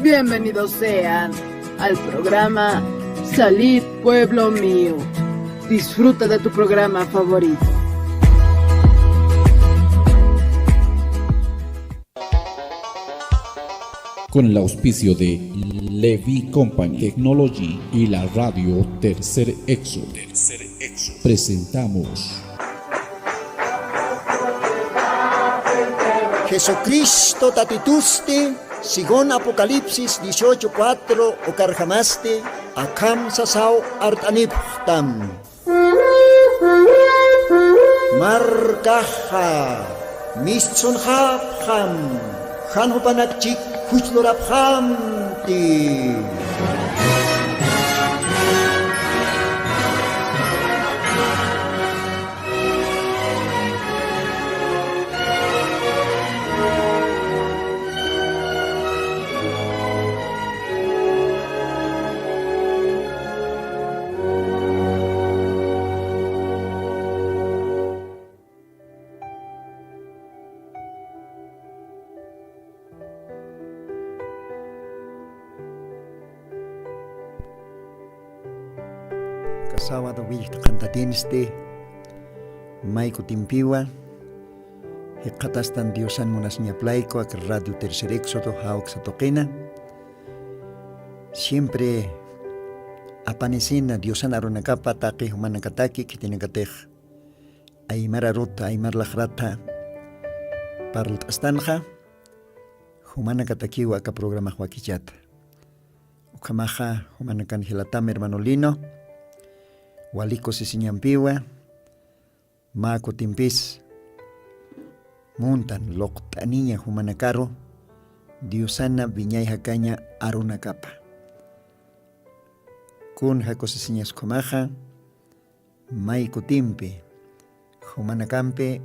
Bienvenidos sean al programa Salid Pueblo Mío. Disfruta de tu programa favorito. Con el auspicio de Levi Company Technology y la radio Tercer Exo, presentamos Jesucristo tatituste, sigon Apocalipsis 18:4 o carjamaste, akam sasao artaniptam. Markaha, mistsun hapham, hanhupanakchik hujlorabhamti. Sábado Vilta Cantatinste, Maiko Timpiwa, Hekatastan Diosan Monasña Plaico, a Radio Tercer Éxodo, Hauxatoquena. Siempre apanecina Diosan Aronacapa, Take, Humanacataki, que tiene Catej, Aymara Ruta, Aymar Lajrata, Parlt Astanja, Humanacatakiwa, acá programa Huaquillat. Ukamaja, Humanacangelatame, hermano Lino. Waliko sisiñampiwa, Mako Timpis, Muntan, Loktaniña Humanacaro, Diosana Viñay Hacaña Arunacapa. Kun Hako sisiñas Comaja, Maiko Timpi, Humanacampe,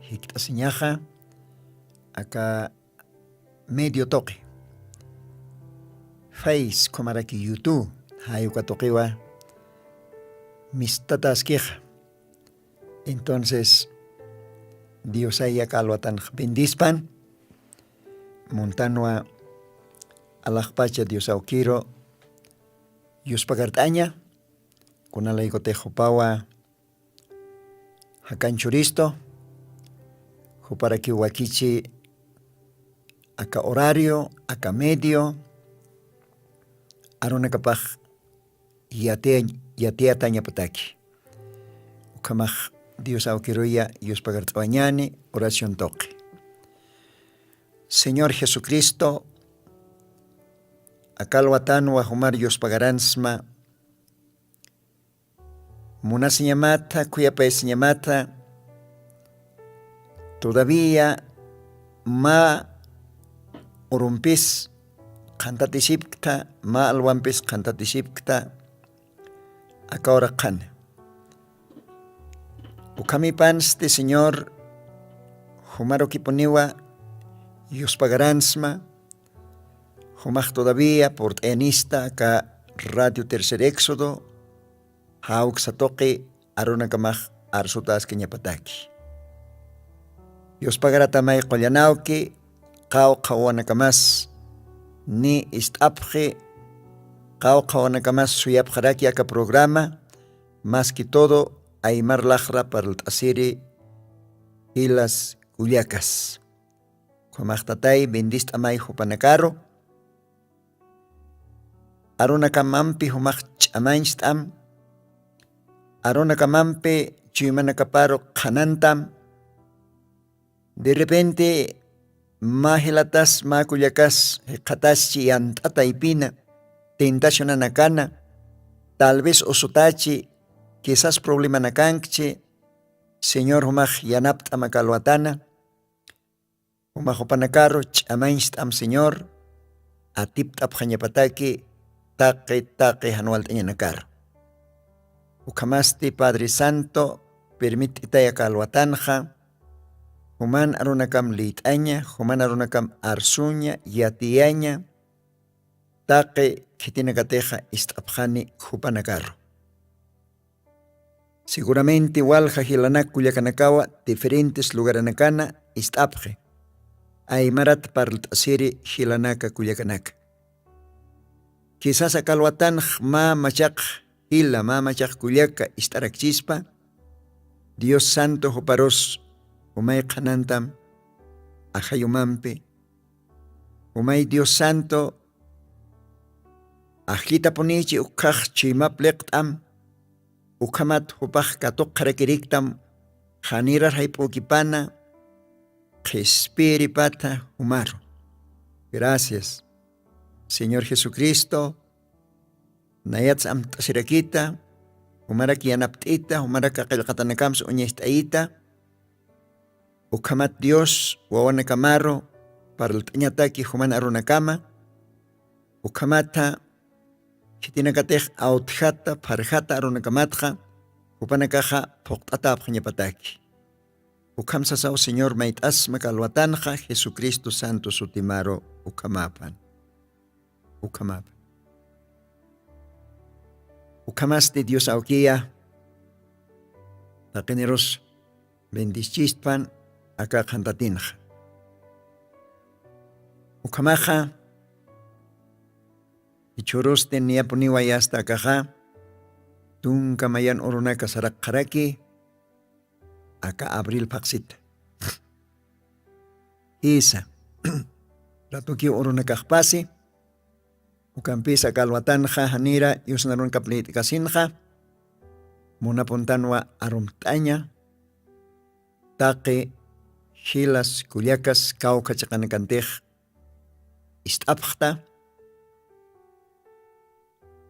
Hictasiñaja, acá medio toque. Face Comaraki YouTube, Hayuka Toquewa. Mis tatas queja. Entonces, Dios haya calvatan bendispan, montanua alajpacha Dios auquiro, Dios pagartaña, con alaigo tejopawa, hacanchuristo, juparaki wakichi, acá horario, acá medio, arona capaj, yatea taña pataki. Ukamaj Dios auquiroya, Dios pagartañani, oración toque. Señor Jesucristo, akalwatanu ahumar Dios pagaransma, munasiñamata, cuyapaisiñamata, todavía ma urumpis cantatisipta, ma alwampis cantatisipta, acá kan. Ukami panste Señor, humaro kiponiwa, Dios pagaransma, humach todavía por enista acá Radio Tercer Éxodo, hauk satoque arona kamach arsutas keñapataki. Dios pagaratamay kolyanauki, kau kawana kamas, ni istapje, Kau kawanakamas suyap haraki acá programa, más que todo, Aymar Lajra para el Tasiri y las Culiacas. Comachtatay bendist amay hupanacaro. Arona kamampi humach chamanstam. Arona kamampi chumanacaparo kanantam. De repente, mahilatas maculiacas, hekatashi antataipina. Tentación anacana, tal vez osotachi, quizás problema nacanche, Señor humach yanapta makalwatana, humach opanacaro, chamainstam Señor, atiptap jañapataki, taque hanualtaña nakar. Ukamasti Padre Santo, permititaya kalwatanja, human arunakam litaña, human arunakam arsuña, yatiaña, taque que tiene gateja istapjani jupanacarro. Seguramente igual jajilanac Culiacanacagua, diferentes lugares nakana istapje. Aymarat parlt asiri Hilanaka Culiacanac. quizás akalwatan ma machaq hila ma machaq kullaka istarakchispa Dios Santo huparos umay qanantam ajayumampi umay Dios Santo ajita ponichi ukaj chimapleqtam ukamat hupaj katok qarakiriktam janirar haypukipana qespiri pata humaro. Gracias, Señor Jesucristo. Nayats am tasirakita, humara kianaptita, humara kakilkatanakams uñestaita, ukamat Dios, wawana kamaro, para el tañataki humana arunakama, ukamata, kitinakatej autjata, parjata arunakamatja, upanakaja, poktata apjañapataki. Ukamsasao Señor maitas makalwatanja, Jesucristo Santo sutimaro, ukamapan. Ukamapan. Ukamaste Dios auquia, taqineros bendichispan acá cantatinja. Ukamaja, ichoroste niapuniwa yasta akaja, tunka mayan orunaka sarakkaraki, acá abril paxita. Isa, ratuki orunakajpasi, ukampisa kalwatanja hanira yusnarun kaplitikasinja munapuntanwa arumtaña taqi hilas kullakas kawkachaqanakantej istapjta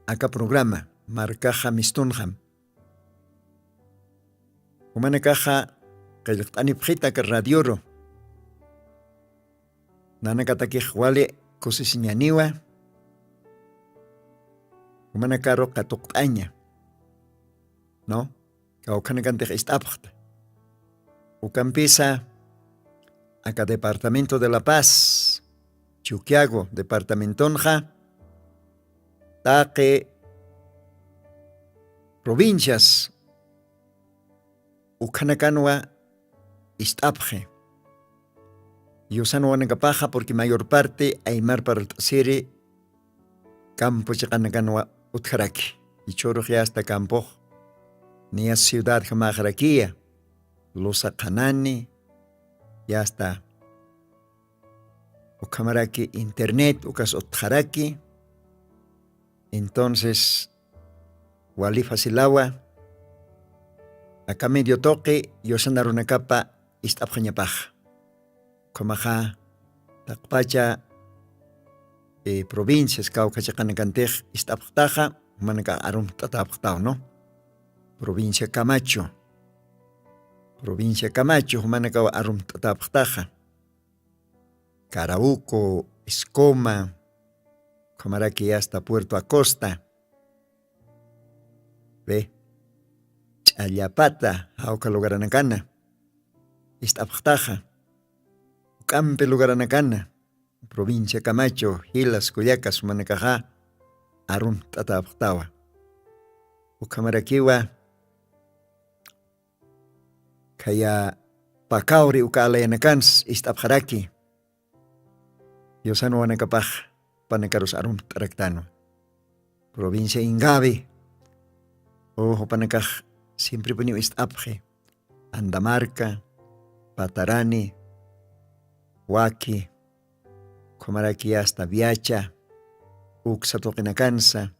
aka programa markaja mistunjam umanakaja qillqt'anipjita ka radioro nanakatakij wale kusisiñaniwa umanakaro katuqt'aña, ¿no? Kaukanakantej istapjta. Ukampisa acá Departamento de La Paz, Chuquiago, Departamentonja, taqe provincias, ukanakanwa istapje. Yusano wanakapaja porque mayor parte aymar para el tasiri campo chakanakanwa utjaraki. Ichoro ya hasta campo. Ni a ciudad jamajaraquía. Los akanani. Ya hasta. Ukamaraki internet. Ukas utjaraki. Entonces. Wali fasilawa. Acá medio toque. Yosandaruna capa. Istapjañapaja. Kamaja. Takpacha. Provincias Caucachacanancantej istapjtaja manaka arum tatapjtao, ¿no? Provincia Camacho manaka arum tatapjtaja. Carabuco, Escoma, Camaraki hasta Puerto Acosta. Ve, Chayapata, Jauca Lugaranacana, istapjtaja. Campe Lugaranacana. Provincia Camacho, Hilas, Cuyacas, Manacajá, Arun, Tataptawa. Ukamarakiwa, Kaya Pacauri, Ukalayanakans, Istapjaraki, Yosano Wanacapaj, Panacaros Arun, Taractano. Provincia Ingabe, Ojo Panacaj, siempre ponía Istapje, Andamarca, Patarani, Huaki, Comaraki hasta Viacha, Uxatoquinacansa,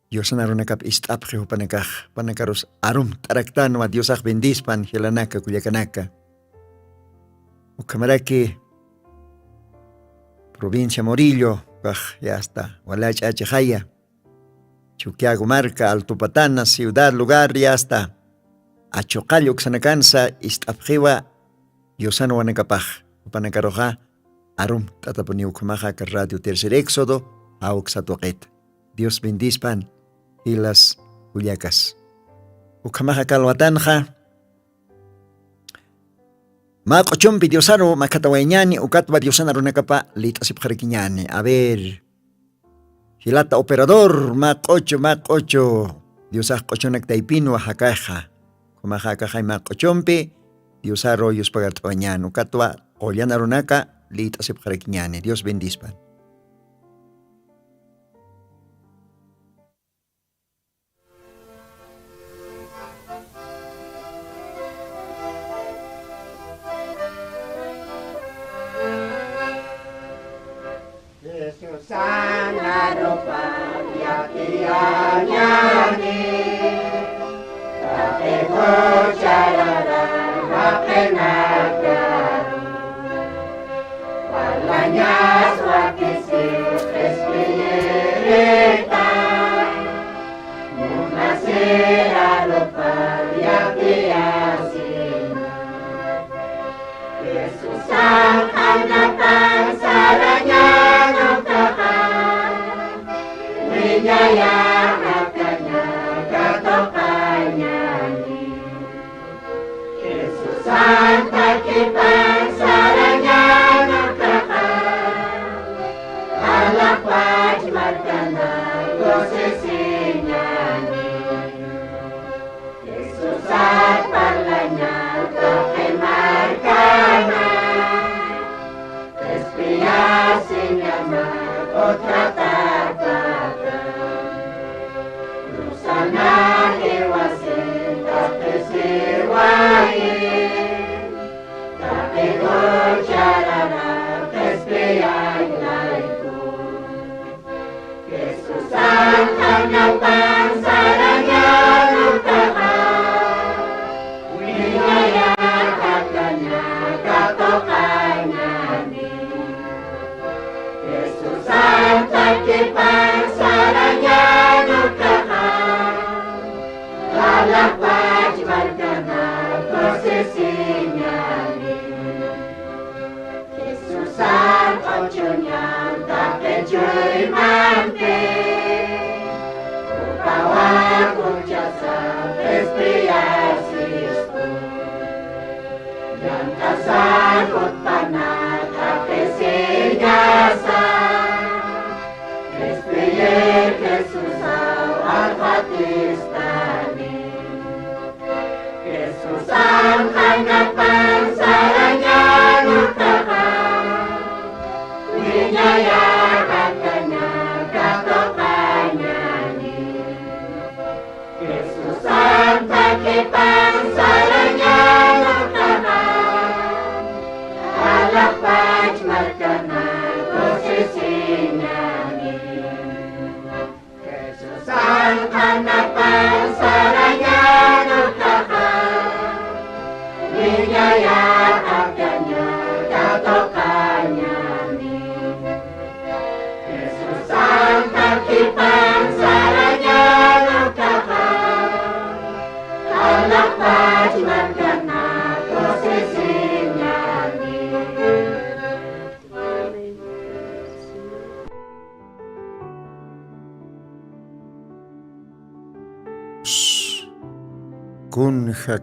Yosanarunacap istapje panacaj, panacaros arum taractano a Diosaj bendispan, Gelanaka, Cuyacanaka. Ucamaraki, provincia Morillo, ya está, Hualacha Achajaya, Chuquiago Marca, Altupatana, ciudad, lugar, ya está. Achocayo, Xanacansa, istapjewa, Yosano Wanacapaj, Panacaroja. Arum tataponiu kumaja ka Radio Tercer Éxodo, auxatoquet. Dios bendispan, hilas Culiacas. Ukamaja kalwatanja. Makochompi diosaro makatawañani ukatwa diosana runakapa litasipjarikiñani. A ver. Hilata operador makocho. Diosaj kochonak taipino hakaja. Kumaja kaja makochompi diosaro yuspagatwañani ukatwa Ollana runaka litasipjarikiñani. Dios bendispan.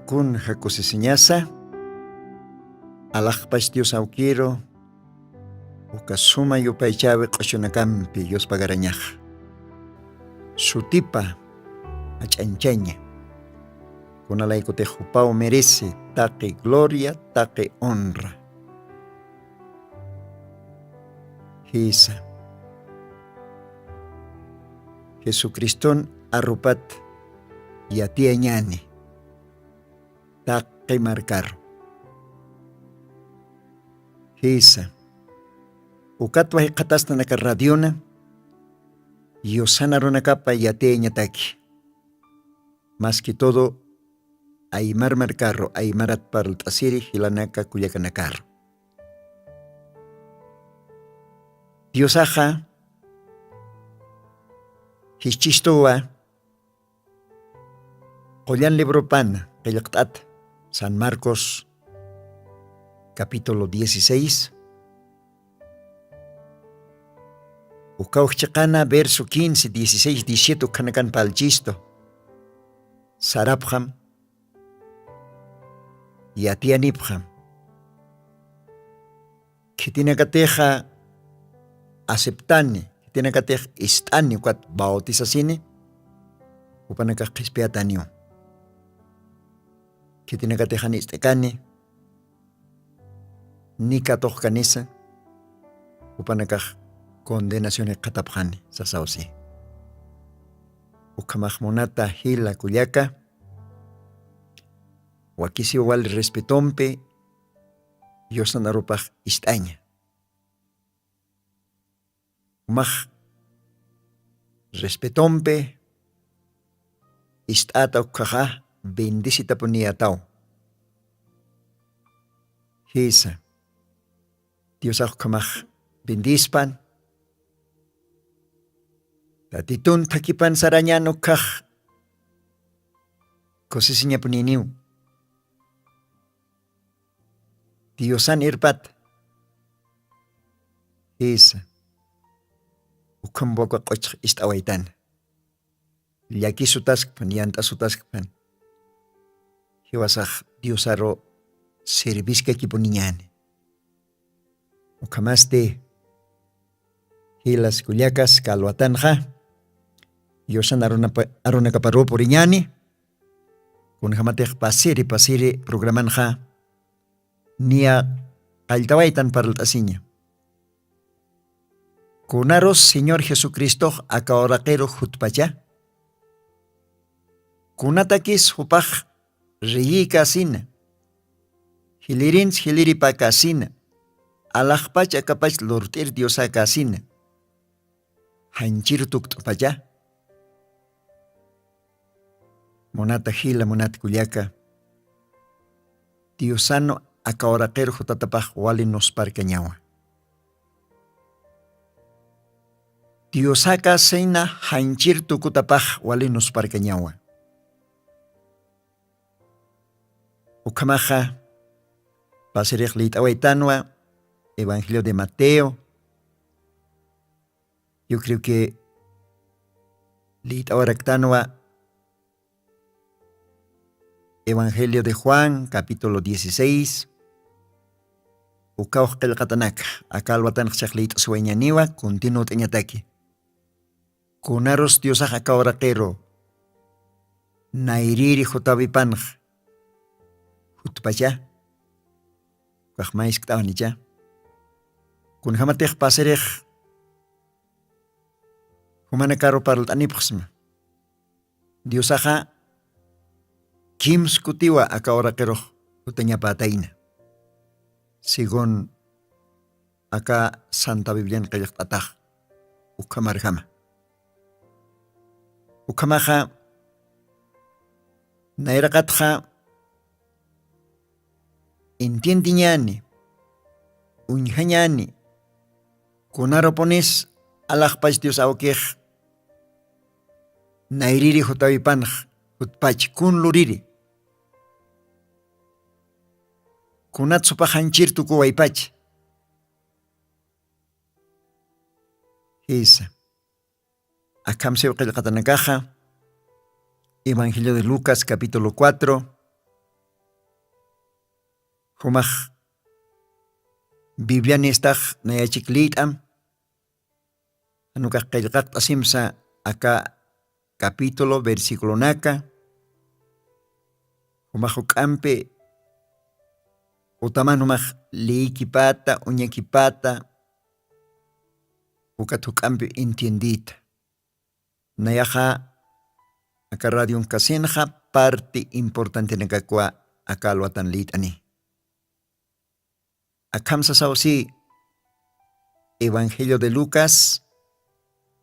Kunja kusisiñasa alaqpash Dios awkiro uka suma yupaychawi q'ushunakampi Dios pagarañaj sutipa ach'anchaña kunalaykutej upaw merece taqi gloria taqi honra hisa Jesucriston arrupat yatia ñani taqi marcar hisa ukatwa hiqatasna naka radiona yosana runakapa yatia ñataki más que todo aymar marcarro aymarat parult'asiri hilanaka kullakanakarro Diosaqa hischishtowa qollan libro pana qillaqt'ata San Marcos capítulo 16 ukawqchaqana verso 15, 16, 17 kanakan palchisto sarapjam yatianipjam kitinakateja aceptani kitinakateja istani ukat bautizasini upanaka qispiatanio kitinakatejani istekani nikatoq kanisa upanaka condenación qatapjani sasawsi ukamaqmunata hila kullaka wakisi wal respetompe yosan arupaj ist'aña Umaj respetompe istata ukaja bendicita poniatao. Hisa Dios kamaj bendispan. Tatitun takipan sarañan ukaj kosisiña puniniu. Diosan irpat. Hisa ukamboka qoch istawaitan. Llaki sutaskpan, yanta sutaskpan. Hiwasaj Diosaro serviska kipuniñani. Ukamaste hilas kullakas kalwatanja. Diosan aruna kaparo puriñani. Kunhamatej pasiri programanja. Nia kaltawaitan paraltasiña. Kunaros Señor Jesucristo akaoraqero jutpacha. Kunatakis hupaj reyika sina. Hilirins hiliripaka sina. Alajpach akapach lortir Diosaka sina. Hanchir tuktupacha. Monata hila monat kuliaka. Diosano akaoraqero jutatapaj wali nos parcañawa. Diosaka seina hanchir tukutapaj wali nos parcañawa. Ukamaja pasirij litawaitanwa Evangelio de Mateo. Yo creo que litawaraktanwa Evangelio de Juan, capítulo 16. Ukauj kelqatanak akalwatan xaqlit sueñaniwa continuo teñataki. Kunaros Diosaj akaoraqero nairiri jotavipanj jutpacha kajmais ktawanicha. Kunhamatej paserej humana karo paralt anipxma. Diosaja kims kutiwa akaoraqero jutañapataina. Según acá Santa Biblia en Kayaktataj, Ukamarjama. Ukamaja Nairakatja entiendiñani, unjañani, kunaroponis alajpach Dios aukej, nairiri jotavipanj, utpach kun luriri. Kunatsupa hanchir tuku waipach. Hisa. Akam se qilqatanakaja. Evangelio de Lucas capítulo 4. Humaj Biblia nistaj nayachiklitam. Anukaj qilqat asimsa acá capítulo versículo naka. Humaj ukampe utaman humaj liikipata, uñakipata, ukatuk'ampi entiendita. Nayaja acá radio kasinja parte importante nakakua acá alwatan litani. Akamsa sausi Evangelio de Lucas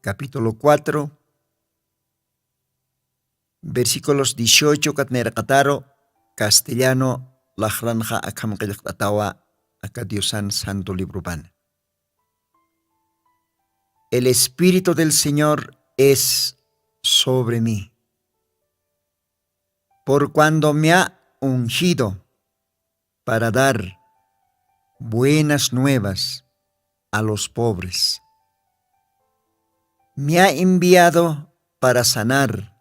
capítulo 4 versículos 18 katnerakataro castellano lajranja akam qilqatawa acá Diosan Santo Libro Pan. El Espíritu del Señor es sobre mí, por cuando me ha ungido para dar buenas nuevas a los pobres. Me ha enviado para sanar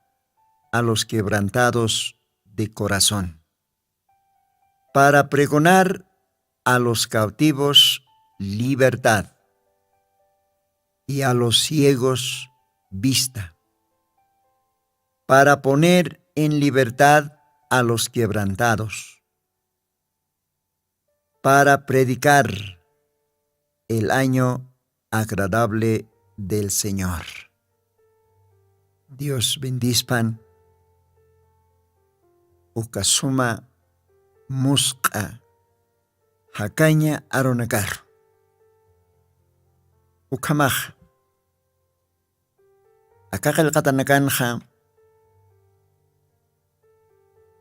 a los quebrantados de corazón, para pregonar a los cautivos libertad y a los ciegos vista, para poner en libertad a los quebrantados, para predicar el año agradable del Señor. Dios bendispan ukasuma musqa hakaña aronakar. Ukamaj Acá qillqatanakanja,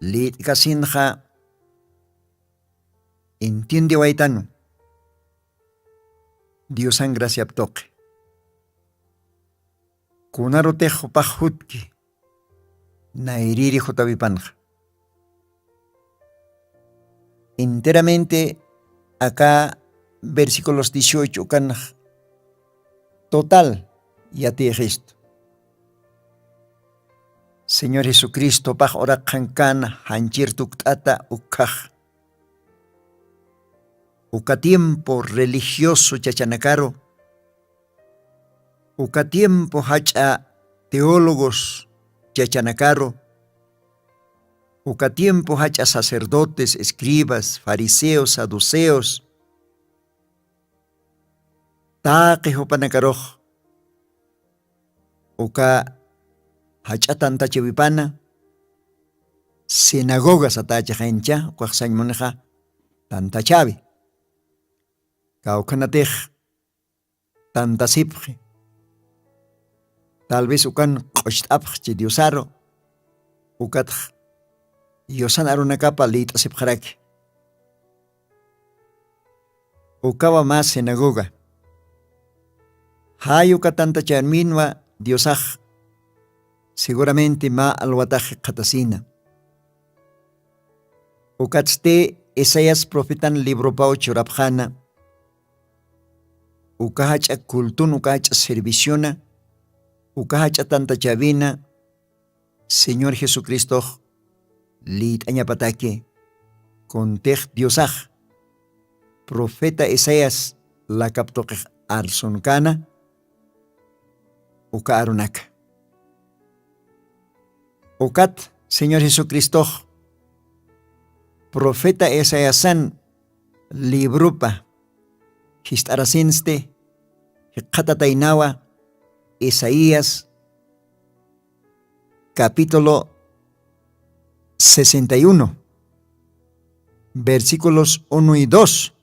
li'tkasinja, entiende waitanu, Diosan gracia toque. Kunaro tejo pajutki, nairiri jotavipanja. Enteramente acá versículos 18 kan total ya te gesto. Señor Jesucristo paj orakan kan hanchir tuktata ukaj. Uka tiempo religioso chachanacaro. Uka tiempo hacha teólogos chachanacaro. Uka tiempo hacha sacerdotes, escribas, fariseos, saduceos. Taqe hopanakaroj. Uka hacha tanta chevipana. Sinagogas atacha hencha, kwaksan moneja tanta chavi. Kaukanatej tanta sipje. Tal vez ukan qochtapje diosaro. Ukat yosan arunakapa lit asipjaraki. Ukawa más sinagoga. Hayuka tanta charminwa diosaj. Seguramente ma alwataje katasina. Ukatste Esayas profetan libro pao chorapjana. Ukahacha kultun, ukahacha serviciona. Ukahacha tanta chavina. Señor Jesucristo lit añapatake. Contej diosaj. Profeta Esayas la captoque arsoncana. Uka arunak. Ukat, Señor Jesucristo. Profeta Esayasan librupa. Histarasinste. Hikatatainawa. Isaías. Capítulo 61. Versículos 1 y 2.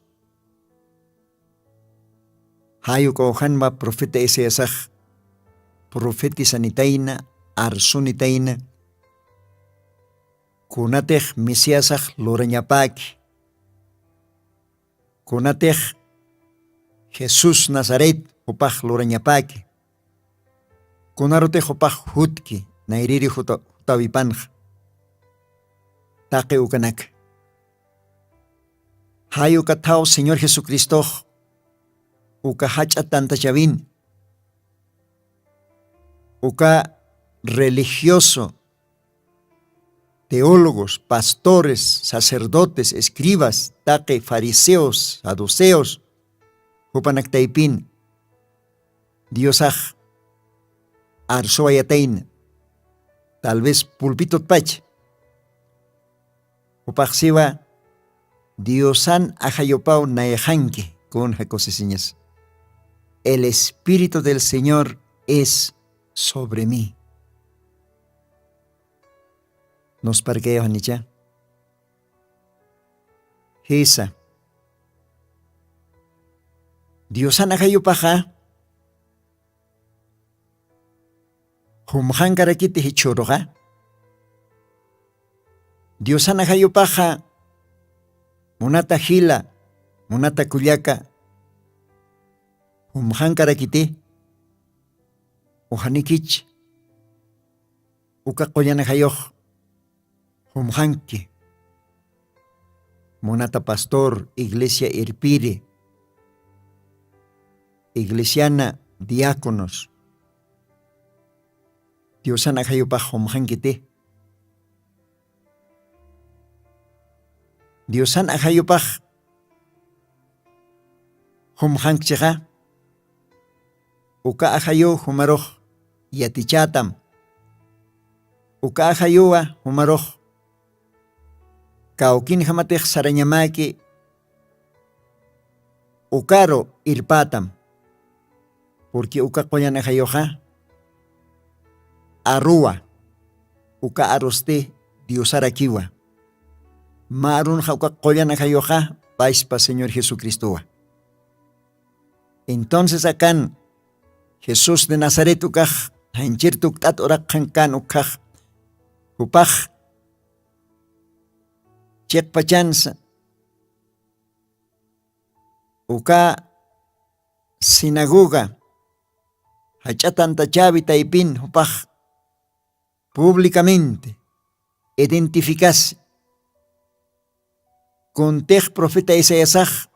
Hayuko hanma profeta Esayasaj. Profeti sanitaina. Arsunitaina. Kunatej Mesiasaj loreñapaki. Kunatej Jesús Nazaret upaj loreñapaki. Kunarotej upaj hutki nairiri hutavipanj. Taqe ukanak. Hayu katao Señor Jesucristo. Ukahacha tanta chavin. Uka religioso. Teólogos, pastores, sacerdotes, escribas, taqe, fariseos, saduceos, hupanaktaipin, diosaj, arsoayatain, tal vez pulpitot pach, upaxiva, diosan ajayopau naejanque, con jacosesiñas. El Espíritu del Señor es sobre mí. Nos parqueo anicha. Hisa. Diosan ajayupaja. Humjan karakiti hichoroja. Diosan ajayupaja. Munata hila. Munata kulyaka. Humjan karakiti. Ujanikich. Uka koyan ajayoj. Humjanki. Monata pastor, iglesia irpire. Iglesiana, diáconos. Diosan ajayupaj humjankite. Diosan ajayupaj humjankcheja. Uka ajayo humaroj yatichatam. Uka ajayuwa humaroj Kaukin hamatej sarañamaki. Ukaro irpatam. Porque uka koyan ajayoja. Arua. Uka aroste diosarakiwa. Marun uka koyan ajayoja. Paispa Señor Jesucristo. Entonces acá Jesús de Nazaret uka hanchirtuk tat oraqhan kan ukaj upaj chekpachansa uka sinagoga hach'atanta chavi taypin upaj públicamente identificase con tej profeta Isaíasaj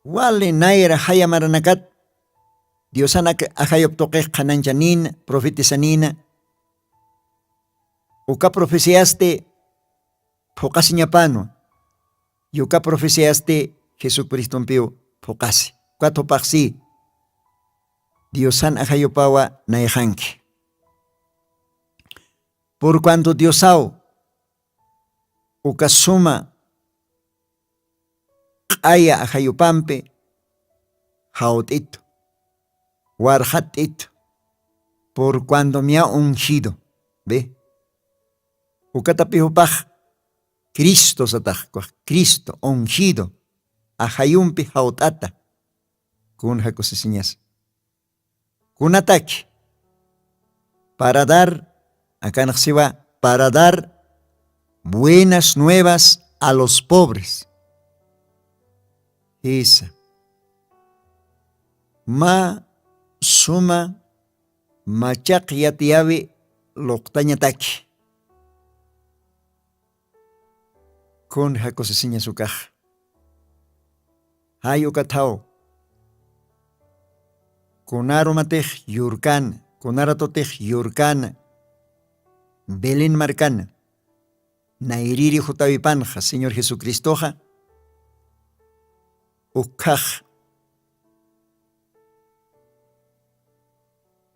wale naira haya maranakat Diosanak ahayop toqej qananchanin profetisanina uka profeciaste phokasi ñapano yuka profeciaste Jesucristo pio phokasi uka topaxi Diosan ahayopawa naihanki por cuanto Diosao uka suma q'aya ahayopampe haut'ito warhat'ito por cuando me ha ungido ve ukatapi upaj Cristo satajkuaj Cristo ungido ahayumpi haut'ata kun hakusisiñas kunataki para dar para dar buenas nuevas a los pobres. Esa. Ma suma machak yatiavi loktañataki. Con jacosesiña su caja. Hay okatao. Con aromatej yurkan. Con aratotej yurkan. Belén marcana. Nairiri Jotavipanja, Señor Jesucristoja. Ukaj.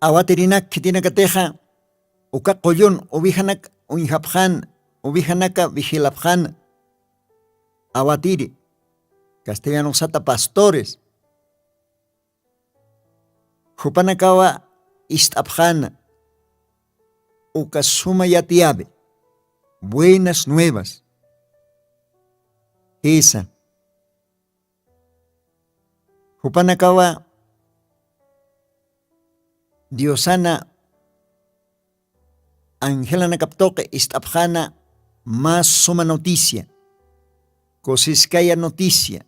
Awaterinak kitinacateja. Uka koyon, ubijanak, unjapjan, ubijanaka, vigilapjan. Awatiri. Castellano sata pastores. Jupanakawa istapjana. Ukasuma yatiabe. Buenas nuevas. Esa. Jupanakawa Diosana Angelana Kaptoke istapjana más suma noticia. Cosiskaya noticia.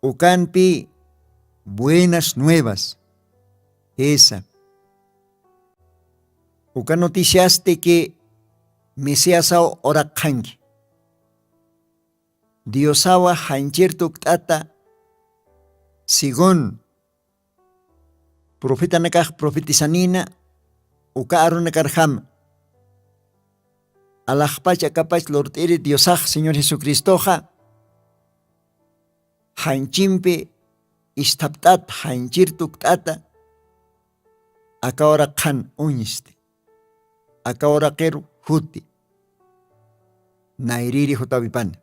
Ukanpi buenas nuevas. Esa. Uka noticiaste que Mesiasao orakhangi. Diosawa hanchirtuk tata sigon profeta nakaj profetisanina uka arunakarham. Alajpacha kapach lortiri Diosaj Señor Jesucristoja hanchimpe istaptat hanchirtuk tata akawara khan uniste akawara keru huti nairiri Jotavipan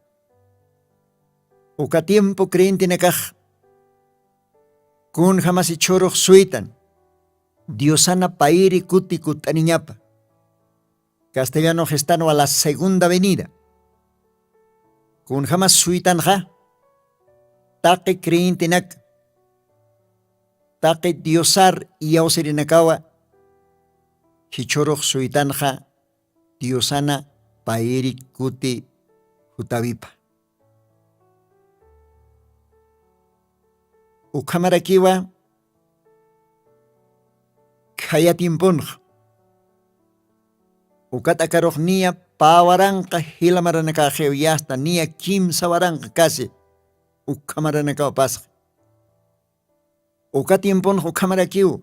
uka tiempo creyente nakaj kun jamás ichoroj suitan Diosana pairi kuti kutaniñapa castellano gestano a la segunda venida kun jamás suitan ja taqe creyente nak taqe diosar y auserinakawa hichoroj suitan ja Diosana pairi kuti Jotavipa ukamarakiwa khayatimpunja ukatakaroj nia pawaranqa hilamaranakajew yasta nia kimsa waranqa kasi ukamaranakawa pasqa ukatimpunja ukamarakiw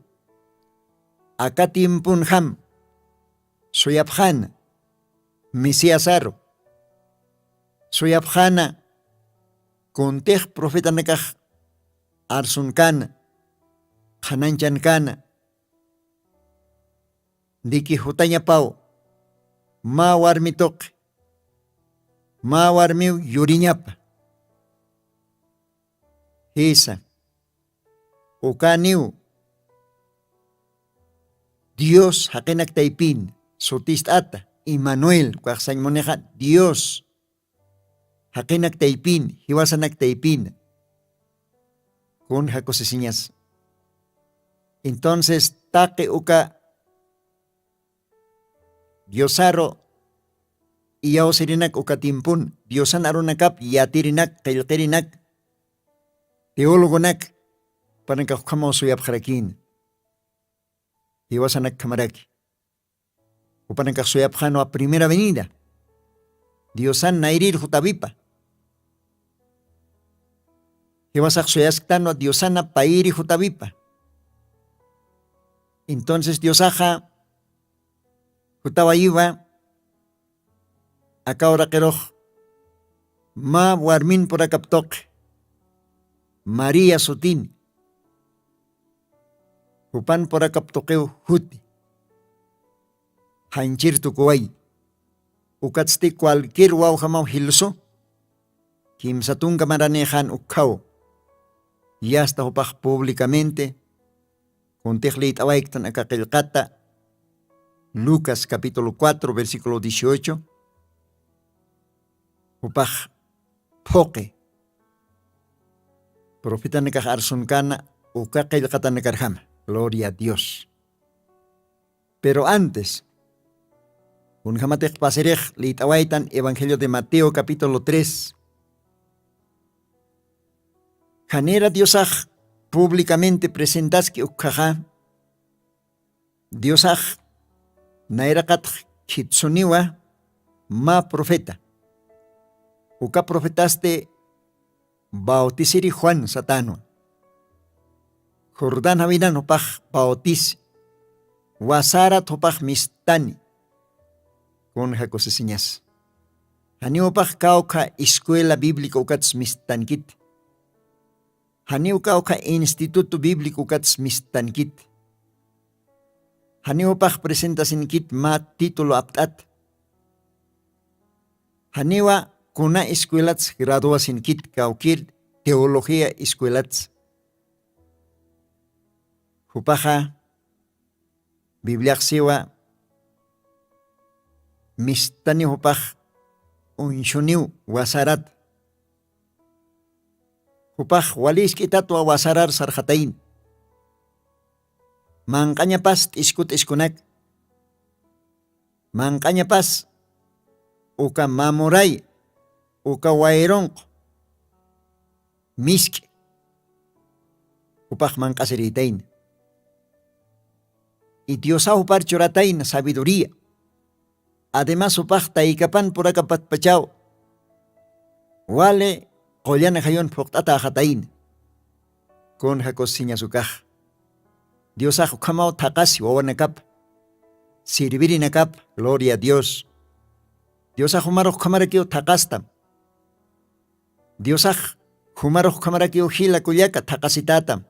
akatimpunjam suyapjana Mesiasaro suyapjana kontej profeta nakaj arsun kana khananchan kana diki hutaña pau ma warmi toqi ma warmiw yuriñapa esa ukaniw Dios haqinak taypin sutistata Immanuel kuaqsañmuneja Dios haqinak taypin hiwasanak taypin con jacosesiñas. Entonces taqi uka Diosaro iyawsirinak uka timpun Diosan arunak yatirinak qillqirinak teólogonak panaka kamo suyap kharakin Iwasanak kamaraki upanaka suyap khano a primera avenida Diosan nairir hutabipa Iwasak suyaskano Diosana pairi hutabipa entonces Diosaja hutawa iba akawra qeroq ma warmin pura kaptoq María sutin hupan pura kaptoqeu huti hanchir tukuway ukatsti cualquier wawhamau hilso kimsatun kamaranejhan ukhaw yasta hupaq públicamente Contejleit awaiktan akaqilqata Lucas capítulo 4 versículo 18 Upaj phoqe Profeta nekaj arsunkana ukaqilqata nekarjama Gloria a Dios Pero antes Unjamatek paserej leitawaitan Evangelio de Mateo capítulo 3 Janera Diosaj públicamente presentas que ukhaja Diosaj nairakat kitsuniwa ma profeta uka profetaste bautisiri Juan satano Jordán habinan hopaj bautis wasarat hopaj mistani con jacosesiñas hani hopaj kauka escuela bíblica ukats mistankit Haniu kauka instituto bíblico kats mistankit. Haniu pach presentasin kit ma titulo aptat. Haniwa kuna escuelats graduasin kit kaukir teología escuelats. Hupaja Bibliak siwa mistani hupaj unshuniu wasarat. Upaj walis kita tua wasarar sarhatain. Mangkanya pas iskut iskunak. Mangkanya pas uka mamuray uka wairong misk. Upaj mangkasiritain. Y Diosa upar churatain sabiduría. Además upaj taikapan purakapat pachao. Wale Qollana hayon phoqtata hatain con jacosiña sukaj Diosaj kamao takasi wawanakap sirvirinakap gloria a Dios Diosaj humaroj kamarakio takastam Diosaj humaroj kamarakio hila kullaka takasitatam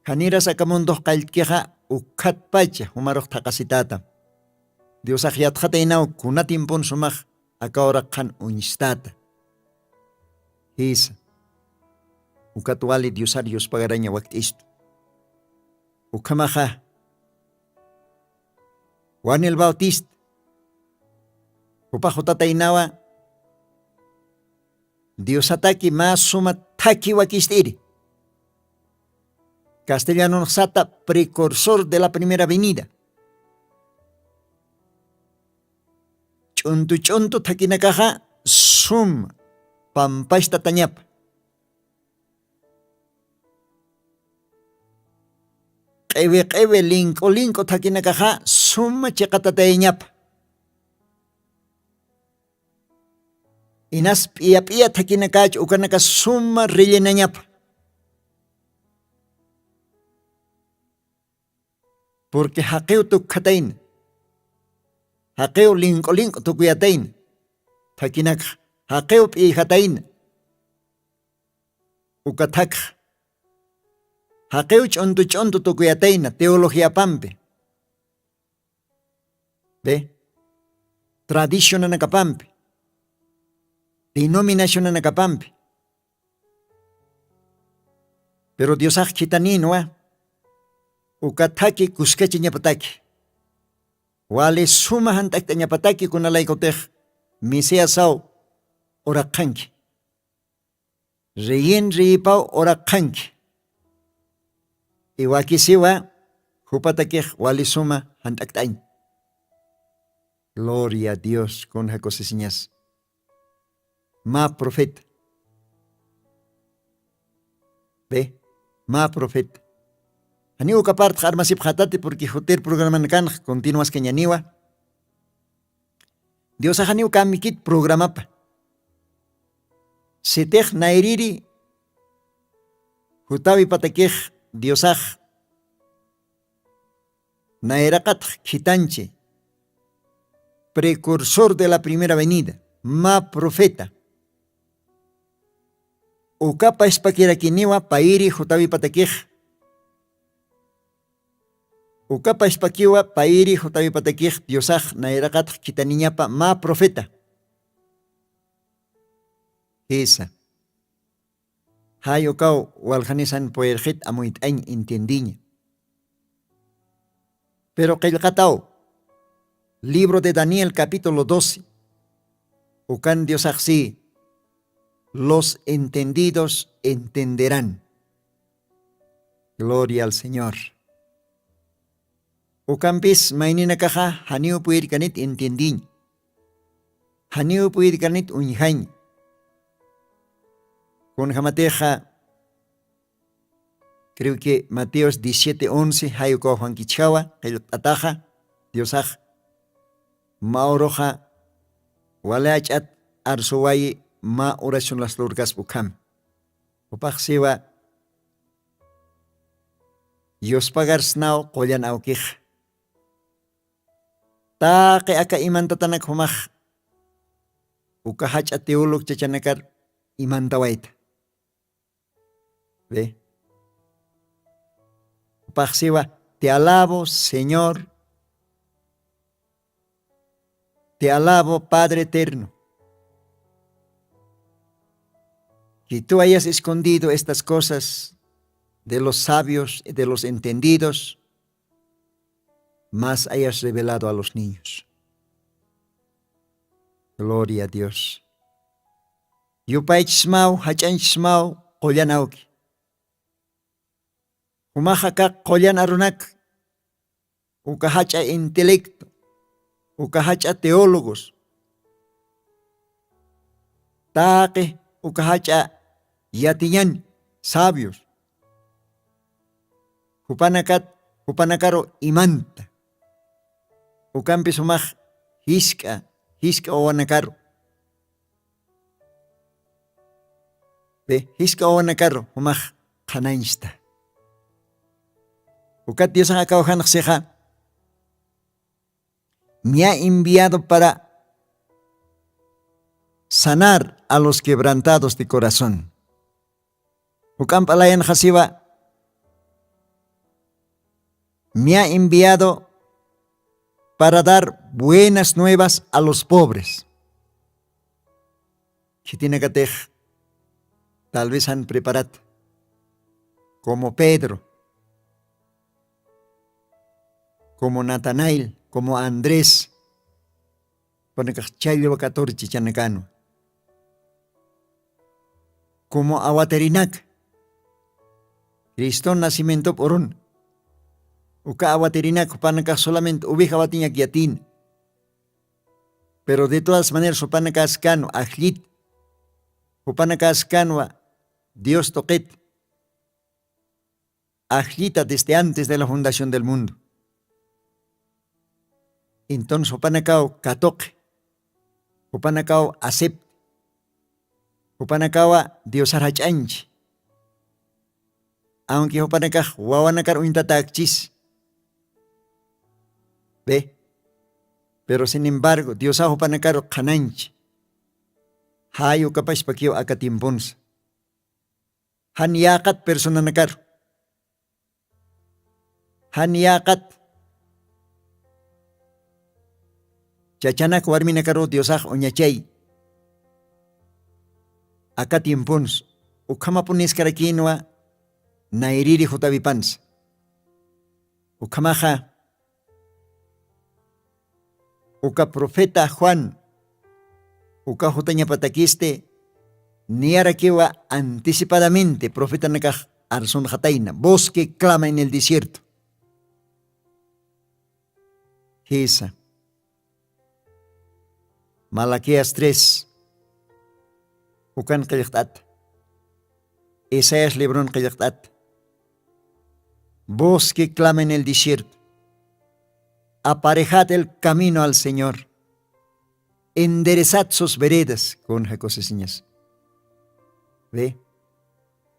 Hanira sakamundoh qaltkiqa ukhat pacha humaroj takasitatam Diosaj yatjata inao kunatimpun sumaj akawra qan uñistata Isa ukatuali diosarios pagaraña waktisto ukamaja Juan el Bautista upajotata inawa diosataki más suma taki wakistiri castellano sata precursor de la primera venida chuntu takinakaja sum pampashta tañap. Qewe linko takinakaja summa chiqata tañap. Inas pia takinakach ukanaka summa rellenañap. Porque haqeu tukhatain. Haqeu linko tukuyatain. Takinaka Haqeu p'ihatain ukatak haqeu ch'untu tukuyataina teología pampe ve tradition anakapampe denominación anakapampe pero Diosaj chitaninwa ukataki kuskachi ñapataki wale suma hantakta ñapataki kunalaykotej misea saw oraqanki reyen ripau oraqanki iwaki siwa Jupatakej walisuma hantaktain. Gloria a Dios con jacosesiñas. Ma profeta. Ve, ma profeta. Aniu kapart armasip hatate porque joter programa kan continuas keñaniwa. Dios aniu kamikit programa pa. Setej nairiri hutawi patakej Diosaj naerakat kitanche precursor de la primera venida, ma profeta. Ukapa espakira kiniwa pairi hutawi patakej. Ukapa espakiwa pairi hutawi patakej Diosaj naerakat kitaniñapa ma profeta. Esa. Hayokau walhanisan poerjit amuit ain entendiña. Pero qillqatao, libro de Daniel capítulo 12. Ukan Diosaj sí, los entendidos entenderán. Gloria al Señor. Ukampis mainina kaja haniu puirkanit entendiñ. Haniu puirkanit unjañ. Con jamateja, creo que Mateos 17:11, hayuko Juan Kichawa, el ataja, Diosaj, maoroja, walachat, arsuwayi, ma oración las lurgas bukam. Upaxiwa, Dios pagar snao, kolyan aukij. Taque aka iman tatanak humaj, ukahach ateuluk chachanakar iman tawaita. Ve. Paxiwa, te alabo, Señor. Te alabo, Padre eterno. Que tú hayas escondido estas cosas de los sabios y de los entendidos, más hayas revelado a los niños. Gloria a Dios. Yupaichismau, hachanchismau, kollanauki. Umajaka kollan arunak, ukahacha intelecto, ukahacha teólogos, taque, ukahacha yatiñan, sabios, upanakaro imanta, ukampis umaj hiska owanakaro. Ve, hiska owanakaro, umaj kananista. Ukat Dios me ha enviado para sanar a los quebrantados de corazón. Ukampalayan Hasiba me ha enviado para dar buenas nuevas a los pobres. Chitinakatej, tal vez han preparado, como Pedro, como Natanael, como Andrés, como Awaterinac, Cristo nacimiento porun, uka Awaterinac panaka solamente ubija batiñak yatin, pero de todas maneras upanaka ascano, ajlit, upanaka ascano, Dios toquet, ajlita desde antes de la fundación del mundo. Entonces, upanakao katoque, upanakao acepte, upanakawa Dios arachanchi. Aunque upanakaj wawanakar uintatakchis. Ve, pero sin embargo, Dios upanakaro kananchi. Hayo kapash pakio akatimpons. Han yakat persona nakar. Han yakat chachanak warmina karo Diosaj oñachay. Acá tiempons, ukama punis karakinwa, nairiri jutavipans. Ukamaja, uka profeta Juan, uka jutaña patakiste, niarakiwa anticipadamente, profeta nakaj arson jataina, voz que clama en el desierto. Hisa. Malaquías 3. Ukan qillqtat. Isaías libron qillqtat. Voz que clama en el desierto. Aparejad el camino al Señor. Enderezad sus veredas con jacosesiñas. Ve.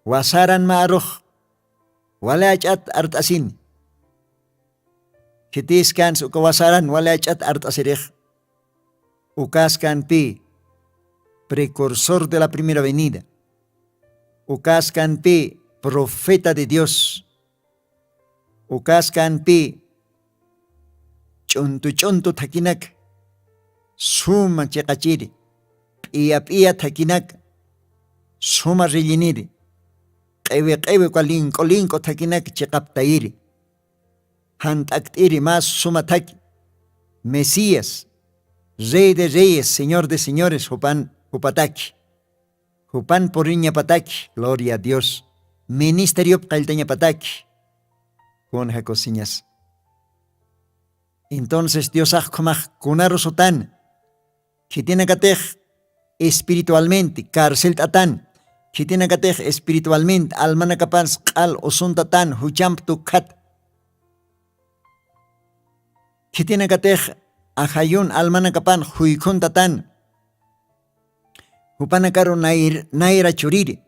Wasaran ma'aruj. Wala achat artasin. Kitiskan su kawasaran wala achat artasirij. Ukaskan pi. Precursor de la primera venida. Ukaskan pi. Profeta de Dios. Ukaskan pi. Chuntu takinak. Suma chekachiri. Pia takinak. Suma relleniri. Qewe linko takinak chekaptairi. Hantaktiri más suma taki. Mesías. Rey de reyes, Señor de señores, Hupataki. Hupan poriña pataki. Gloria a Dios. Ministerio pkalteña pataki. Con jacosiñas. Entonces Dios ajkomaj kunarosotan. Que tiene que espiritualmente, cárcel tatan. Que tiene que espiritualmente, almana capaz, al osuntatan, hujamp tu kat. Que tiene que ajayun, almana kapan, huikuntatan. Hupanakaro naira churiri.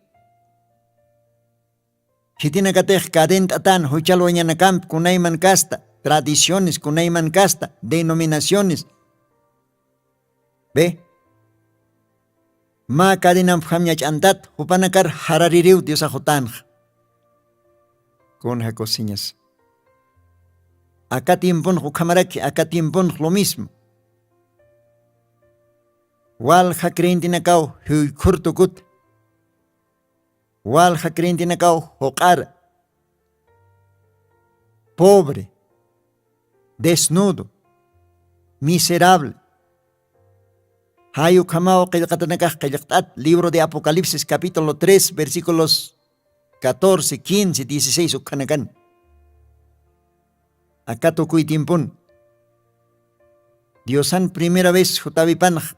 Que tiene que cadentatan, huchalwañanacamp, kunayman casta. Tradiciones, kunayman casta, denominaciones. ¿Ve? Ma kadinam hamyach antat, hupanakar haraririu Dios ajotan. Con jacosiñas. Acá tiempon hukamaraki, acá tiempon lo mismo. Wal hakrintinakau huy kurtukut. Wal hakrintinakau hokar. Pobre. Desnudo, miserable. Hayu kamao qillqatanakaj qillqtat, libro de Apocalipsis capítulo 3 versículos 14, 15, 16 ukkanakan. Acá tukuy tiempun. Diosan primera vez hutavipanaj.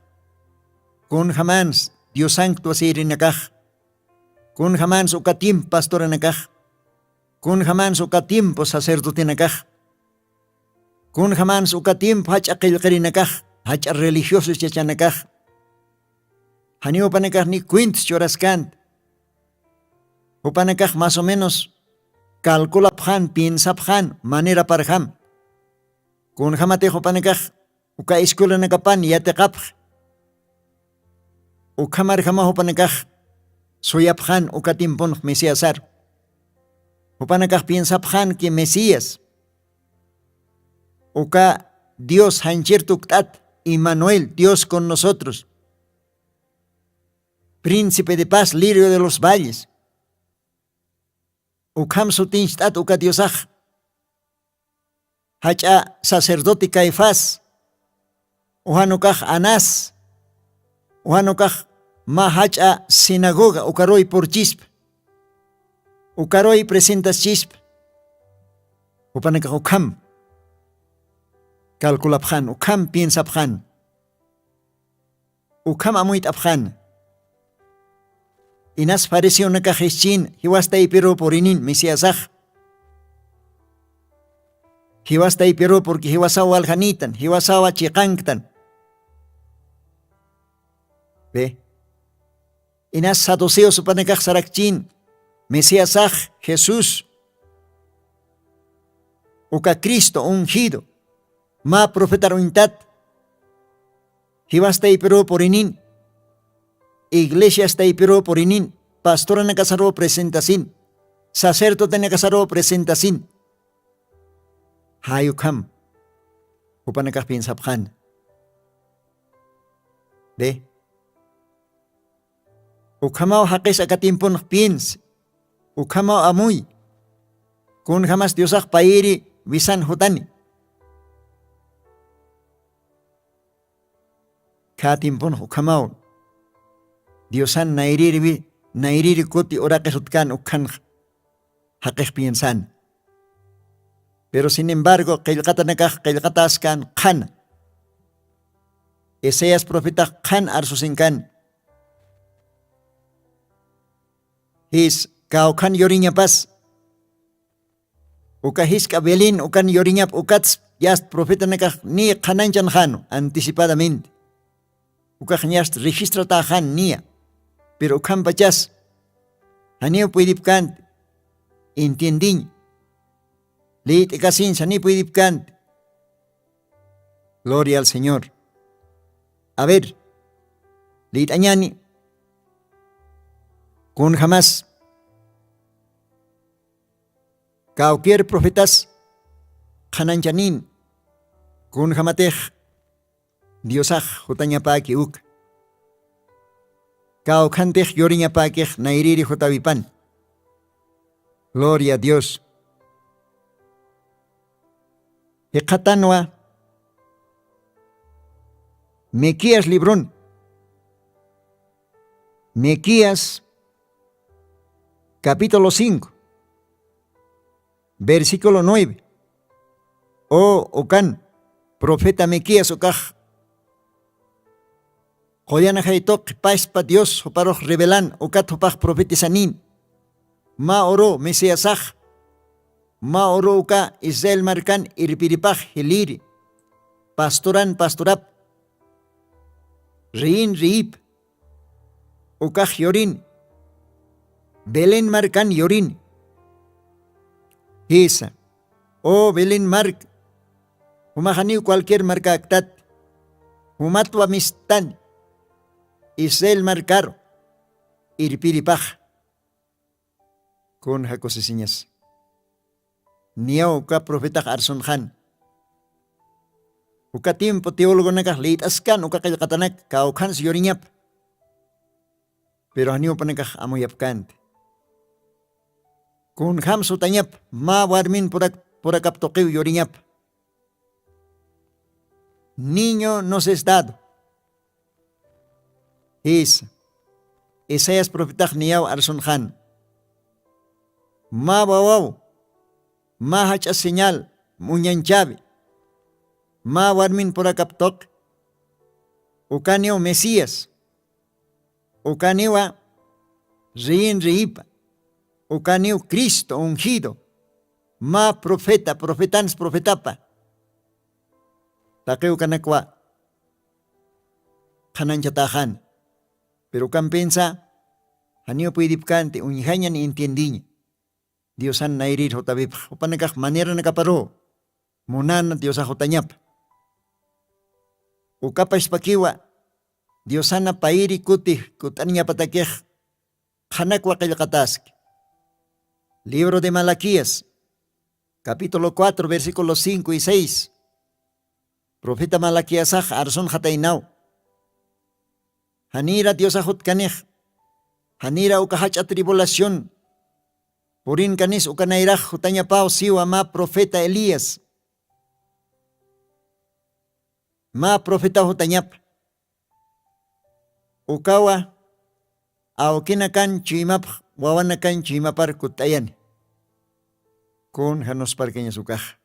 Kun jamans Diosan tuasirinakaj. Kun jamans ukatim pastoranakaj. Kun jamans ukatim sacerdotinakaj. Kun jamans ukatim hacha qillqirinakaj, hacha religiosos chachanakaj. Hani upanakaj ni quints chorascant. Upanakaj más o menos calcula pjan, piensa pjan, manera parjam. Kun jamate upanakaj uka escuela nakapan yateqapj. Ukamar jamaj upanakaj soyapjan ukatimpon Mesíasar. Upanakaj piensa pjan que Mesías. Uka Dios hanchertuktat, Immanuel, Dios con nosotros. Príncipe de paz, lirio de los valles. Ukam sutinstat uka Diosaj. Hacha sacerdote Caifás. Uhanukaj Anás. Uhanukaj ma hacha sinagoga ukaroy por chisp. Ukaroy presentas chisp. Upanakaj ukam. Calcula pjan, ukam piensa pjan. Ukam amuit apjan. Inas pareció una cajechin, hiwasta y pero por inin, Mesíasaj. Hiwasta y pero porque hiwasawa aljanitan, hiwasawa chiqanktan. Ve. Inas saduceo supanekaj sarakchin, Mesíasaj, Jesús. Uka Cristo ungido. Ma profeta ruintat. Hiwasta y pero por inin. Iglesia está y pero por inin. Pastora na kasaro presentasin. Sacerdote na kasaro presentasin. Hayukam. Upanakaj piensapjan. De. Ukamao haqis akatimpon piens. Ukamao amuy. Kun jamás Diosaj pairi visan hutani. Katimpon ukamao. Diosan nairiri koti ora kesutkan ukan haqih piensan. Pero sin embargo, qillqataskan qhan. Eseas profeta qhan arsusinkan. His kaukan yoriñapas. Uka hiska belin ukan yoriñap ukats yast profeta nakaj ni qhananchan jano anticipadamente. Uka ñast registra ta jan nia. Pero ukan pachas hanio puidipkant entiendiñ. Leit ekasin sani puidipkant. Gloria al Señor. A ver, leit añani kun jamás cualquier profetas hananchanin kun jamatej diosaj hutañapaki uk kaukantej yoriñapakej nairiri hutavipan. Gloria a Dios. Ekatanwa Mequías librón. Mequías capítulo 5 versículo 9. Oh okan profeta Mequías okaj Joyana jaitok paispa Dios oparoj revelan okat opaj profetisanin. Ma oro mesiasaj. Ma oro uka Israel markan irpiripaj hiliri. Pastoran pastorap. Riin riip. Ukaj yorin. Belén markan yorin. Hisa. Oh Belén mark. Humajaniu cualquier marca actat. Humatwa mistan. Israel marcaro. Irpiripaj. Con jacosesiñas. Niao uka profeta Arson Han. Uka tiempo teólogo nakaj leit askan uka kayakatanak kaukan yoriñap. Pero hanio panakaj amoyapkant. Kun ham sutanyap ma warmin porakap toqeu yoriñap. Niño nos es dado. Isaías profeta niao Arson Han. Ma wawaw. Ma hacha señal muñanchabe. Ma warmin porakaptok. Ukaneo Mesías. Ukanewa rein reipa. Ukaneo Cristo ungido. Ma profeta, profetans profetapa. Takeu kanakwa. Kananchatajan. Pero kan pensa. Hanio puidipkante unyihanyan entiendiña. Diosan nairir hotabip. Upanakaj manera nakaparo. Munana diosa hotanyap. Ukapas pakiwa. Diosana pairi kuti kutanya patakej. Hanakwa kayakatask. Libro de Malaquías. Capítulo 4, versículos 5 y 6. Profeta Malaquías Arson hatainau. Hanira diosa hotkanej. Hanira ukahacha tribulación. Purin kanis ukanairaj hutanya pao siwa ma profeta Elías. Ma profeta hutanyap. Ukawa aokina kan chimap wawana kan chimapar kutayan. Kun hanos parkeña sukaj.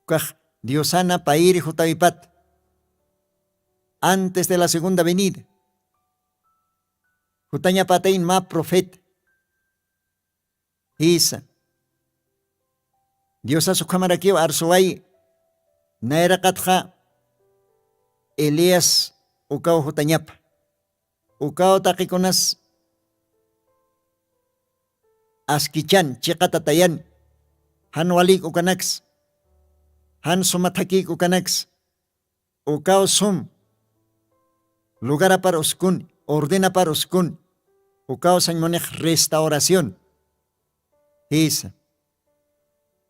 Ukaj diosana pairi hutavipat. Antes de la segunda venida. Hutanya patain ma profeta. Isa. Diosa sukhamarakiw arsuay. Naira katja. Elías ukaw hutanyap. Ukaw takikunas. Askichan chikatatayan. Han walik ukanaks. Han sumatakik ukanaks. Ukaw sum. Lugar para uskun. Ordena para uskun. Ukaw sanmonej restauración. Esa.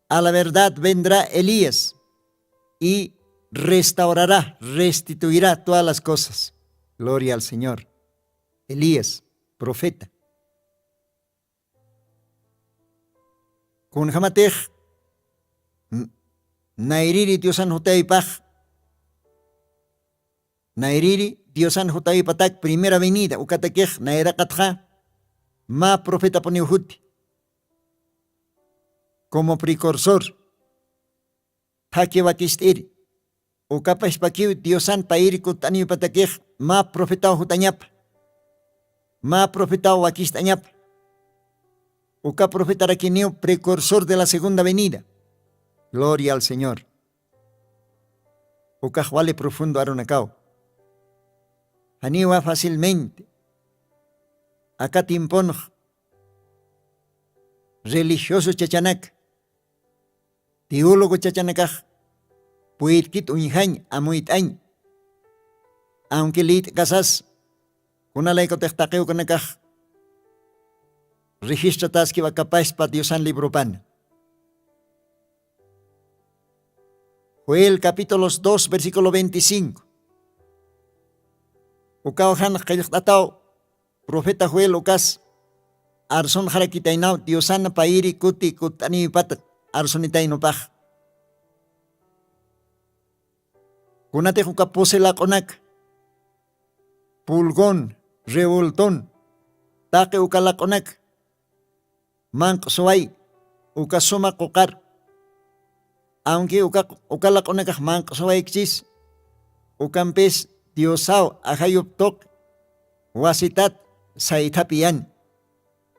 A la verdad vendrá Elías y restaurará, restituirá todas las cosas. Gloria al Señor. Elías, profeta. Kun hamatej nairiri diosan hutaipaj. Nairiri diosan hutaipatak primera venida. Ukatakej nairakatja. Ma profeta poniuhuti. Como precursor, Taki wakistiri. Ukapa ispakiu Diosan pairi kutani patakih ma profetao hutanyap. Ma profetao wakistanyap. Uka profeta raquineo precursor de la segunda venida. Gloria al Señor. Uka huale profundo aronacao. Aniwa fácilmente. Acá timpon religioso chachanak. Teólogo chachanakaj. Puirkit unjañ amuitañ. Aunque lit casas. Kuna laiko textaqueo kanakaj. Registro taski va capaz para Diosan libro pan. Joel capítulo 2 versículo 25. Ukaohan kayaktatao profeta Joel ukas arson harakitainao Diosan pairi kuti kutani pat arsonitaino paj. Kunate ukapose la konak pulgón revoltón take ukala konak mank soay ukasoma kokar aunque ukala konak mank soay ksis ukampes diosao ahayuptok wasitat saitapian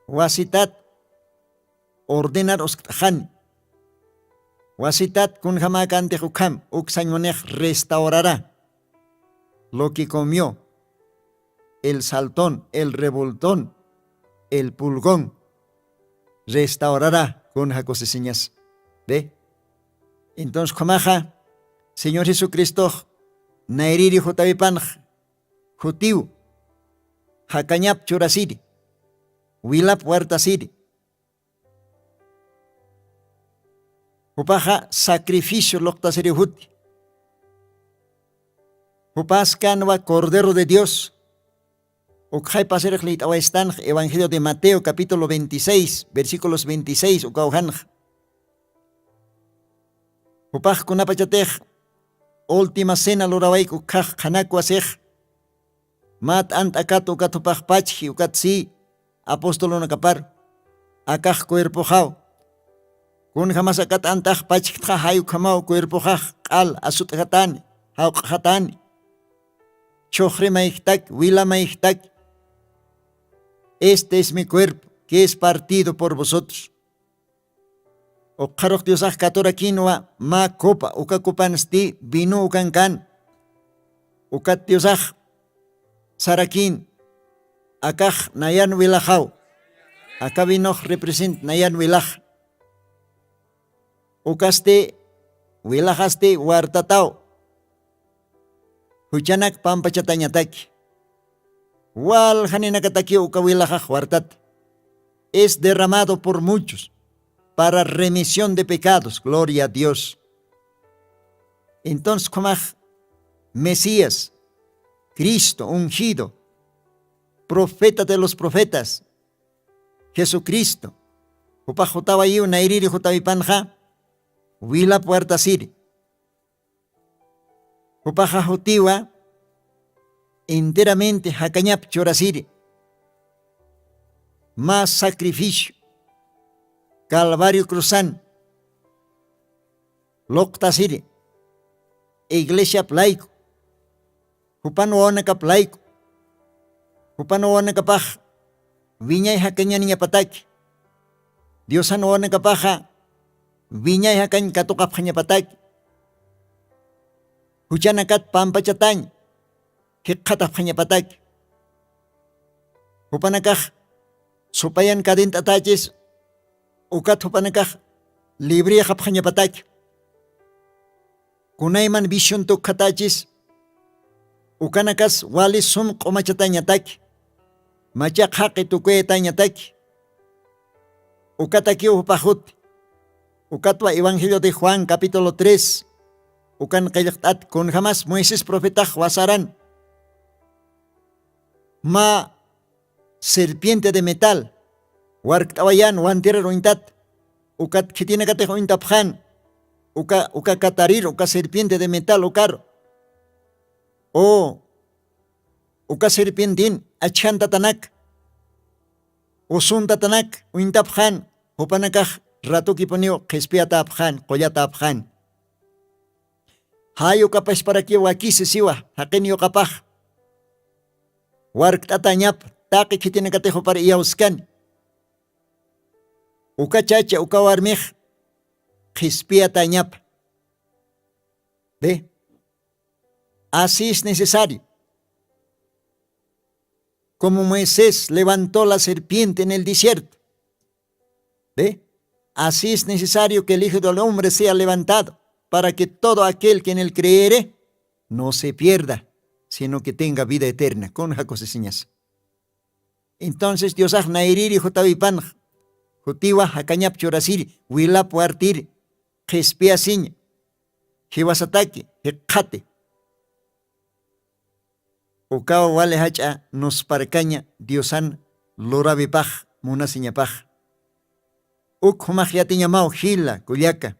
wasitat ordenar oskhan wasitat kun jamakante hukam uksañonej restaurará lo que comió el saltón, el revoltón, el pulgón, restaurará con jacosesiñas. ¿Ve? Entonces, Comaja, Señor Jesucristo, Nairiri Jotavipan, Jotiu, Hacañap Churasiri, Wilap Huertasiri. Upaja sacrificio loctasiri huti. Upas canva Cordero de Dios. Ukhay paserejlit awestan Evangelio de Mateo capítulo 26 versículos 26 ukauhan. Upaj kunapachatej última cena lorawaik ukaj kanakwasej. Mat ant akat ukat upaj pachji ukat si apóstolo nakapar. Akaj cuerpo jaw. Kun jamás akat antaj pachja hayu kamau cuerpo jaj al asut hatani haw hatani. Chohre maihtak wila maihtak. Este es mi cuerpo, que es partido por vosotros. O karok diosaj katora quinoa ma copa, uka copansti vino ukankan. Ukat diosaj sarakin, akaj nayan wilajau. Acá vino represent nayan wilaj. Ukaste wilajaste wartatao. Huchanak pampachatanyataki. Wal haninakataki ukawilajaj wartat. Es derramado por muchos para remisión de pecados. Gloria a Dios. Entonces, como Mesías, Cristo ungido, profeta de los profetas, Jesucristo, upajotaba ahí una iriri jotabipanja, wila puerta siri. Upaja jotiwa, enteramente hacañap chorasiri. Más sacrificio. Calvario cruzan. Loctasiri. Iglesia plaico. Upano onaka plaico. Upano onaka paja. Viña y hacaña niña pataki. Diosano onaka paja. Viña y hacañ katokap haña pataki. Huchanakat pampachatañ. Hikatap haña pataki. Upanakaj. Supayan kadin tatachis. Ukat upanakaj. Libria hap haña pataki. Kunayman vision tuk katachis. Ukanakas wali sum komachataña taki. Machak haqi tukuetaña taki. Ukataki upajut. Ukatwa Evangelio de Juan capítulo 3. Ukan kayaktat kun jamás Moisés profeta wasaran. Ma serpiente de metal. Warktawayan wantirer ointat. Ukat kitine kate ointapjan. Uka katarir, uka serpiente de metal ukar. O uka serpientin achan tatanak. Usun tatanak ointapjan. Upanakaj ratu kiponio kespiata apjan, koyata apjan. Hayo kapash para que wakisi siwa, hakenyo kapaj. Wark tatanyap, taki kitine katejo para iyauskan. Uka chacha, uka warmij, hispia tanyap. ¿Ve? Así es necesario. Como Moisés levantó la serpiente en el desierto. ¿Ve? Así es necesario que el Hijo del Hombre sea levantado, para que todo aquel que en él creere no se pierda, sino que tenga vida eterna. Con jacosesiñas. Entonces Dios nairiri jotavipan, jotiwa hakanyap chorasiri, huila puartir, jespiasiñ, jiwasataki, jekate. Ukawa wale hacha nos parcaña Diosan lorabipaj, munasiñapaj. Uk humaj yatiñamao gila, cuyaca.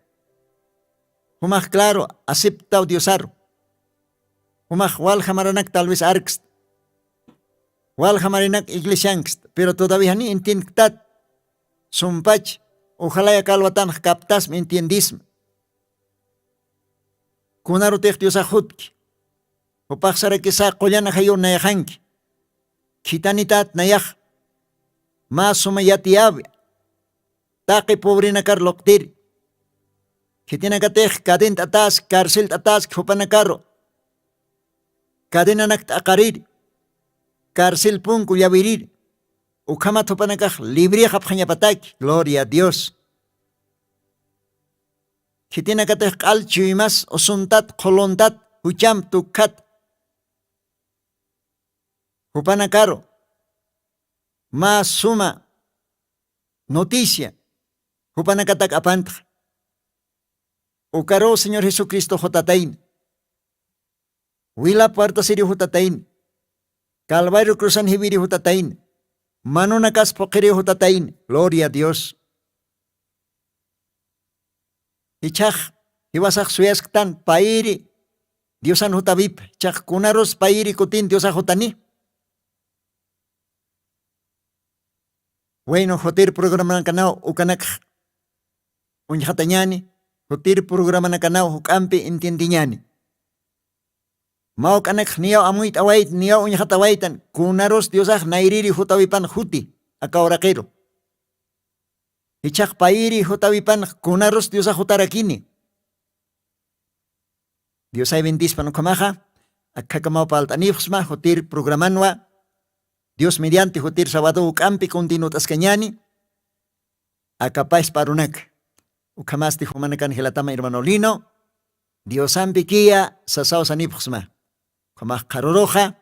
Humaj claro, aceptao Diosaro. Humaj wal jamaranak tal vez arxt. Wal jamarinak iglesianxt, pero todavía ni entiendat. Sumpach, ojalá ya calvatan captas me entiendism. Kunaro tech Diosa jutki. Upaxara que sa qollana hayo nayahanki. Kitanitat nayah. Mas sumayatiabe. Taqi pobrina carloctir. Kitina katej kadent atas, cárcel atas, kipanacarro. Cadena nakt akarir. Cárcel punku yavirir. Ukama topanakaj libria japjañapatak. Gloria a Dios. Kitina katej alchu y más osuntat, kolontat, ucham tukat. Upanacaro. Más suma noticia. Upanacatak apantja. Ucaro Señor Jesucristo jotatain. Wila puerta sirio jotatain. Calvario cruzan hibiri jotatain. Manunakas pokiri jotatain. Gloria a Dios. Ichaj. Iwasak suyastan pairi. Diosan jotabip. Chaj kunaros pairi kutin diosa jotani. Bueno, jotir programa canao ukanak unjatañani, jotir programa canao ukampi entiendiñani. Mao kanak niao amuit await niao unjatawaitan kunaros diosaj nairiri jotavipan juti akaoraquero. Ichak pairi jotavipan kunaros diosaj jotarakini. Diosay bendispan ukamaja akakamao paltanifsma jotir programanwa. Dios mediante jotir sábado ukampi continuo tascañani. Acapaz parunak. Ukamasti humanakan gelatama hermano Lino. Dios ampiquia sasao sanipusma. Kamah karoroja.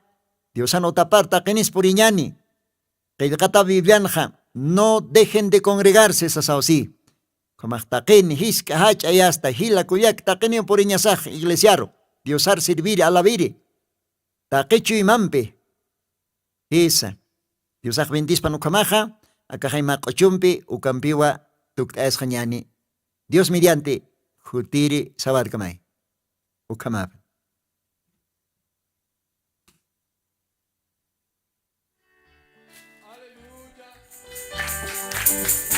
Dios anotaparta kenis puriñani. Keilkata vivianja. No dejen de congregarse sasao sí. Kamah taken hiska hach ayasta hila kuyak takenio puriñasaj iglesiaro. Diosar servir alaviri. Takechu imampe. Esa. Dios bendispan ukamaja, akajaima cochumpi, ukampiwa, tuktaes jañani. Dios mediante, jutiri sabar kamay. Ukamab. Aleluya.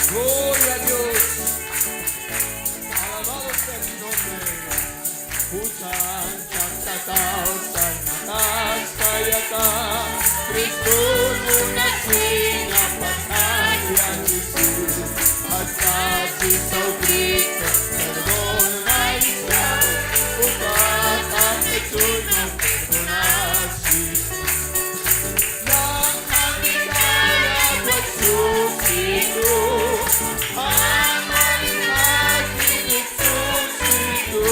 Gloria a Dios. Alabado sea su nombre. Usan, chantata, usan, sayata. Cristo munasina patria Jesús. Hasta si sau Cristo perdona Israel. Upata que tú no perdonaste. La caminada por Cristo. Amanita que Cristo.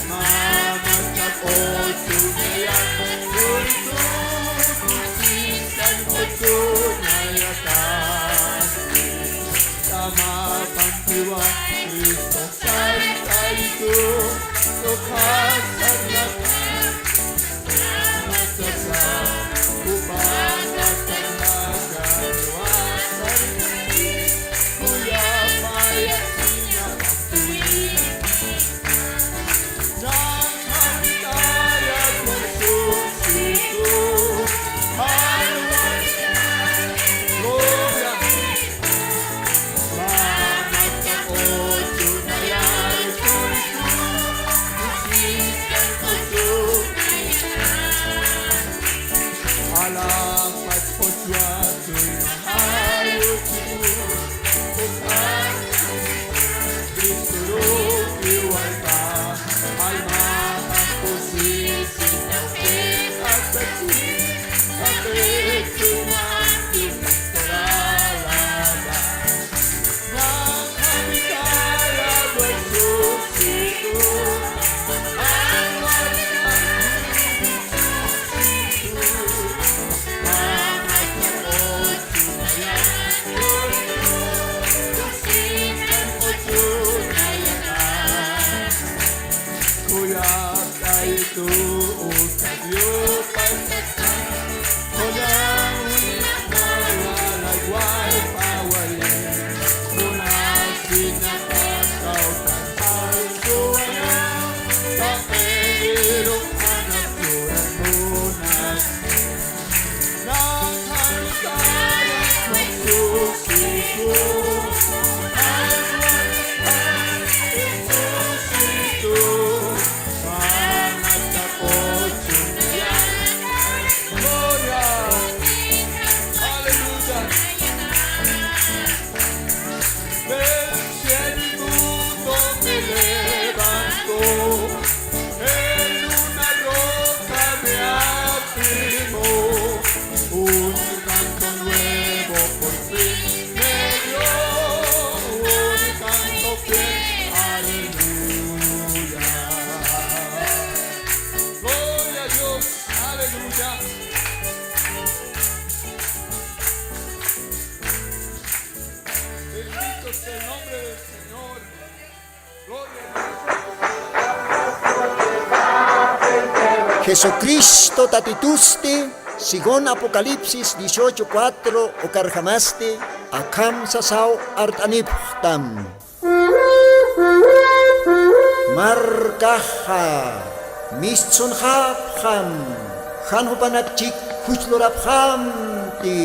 Mama chapó tu día por tu. Sama pantiwa Cristo Santa itu Tukasana Matasa Upana Tanaka Wasari Kuya Maya Sina Pantui Nakantaya Konsusitu Gloria tu utadio pasatan Kolang ulit na walagway pawali Muna sinakakautan Alsuaya Kapelirong anak turan munas Nang halisayan magsusigo Un canto nuevo por fin me dio, un canto fiel, aleluya. Gloria a Dios, aleluya. Bendito sea el nombre del Señor. Gloria a Dios. Jesucristo tatituste, sigon Apocalipsis 18:4 o karjamaste, akam sasao artaniptam. Markaha, mistsun hapham, hanhupanakchik huchloraphamti.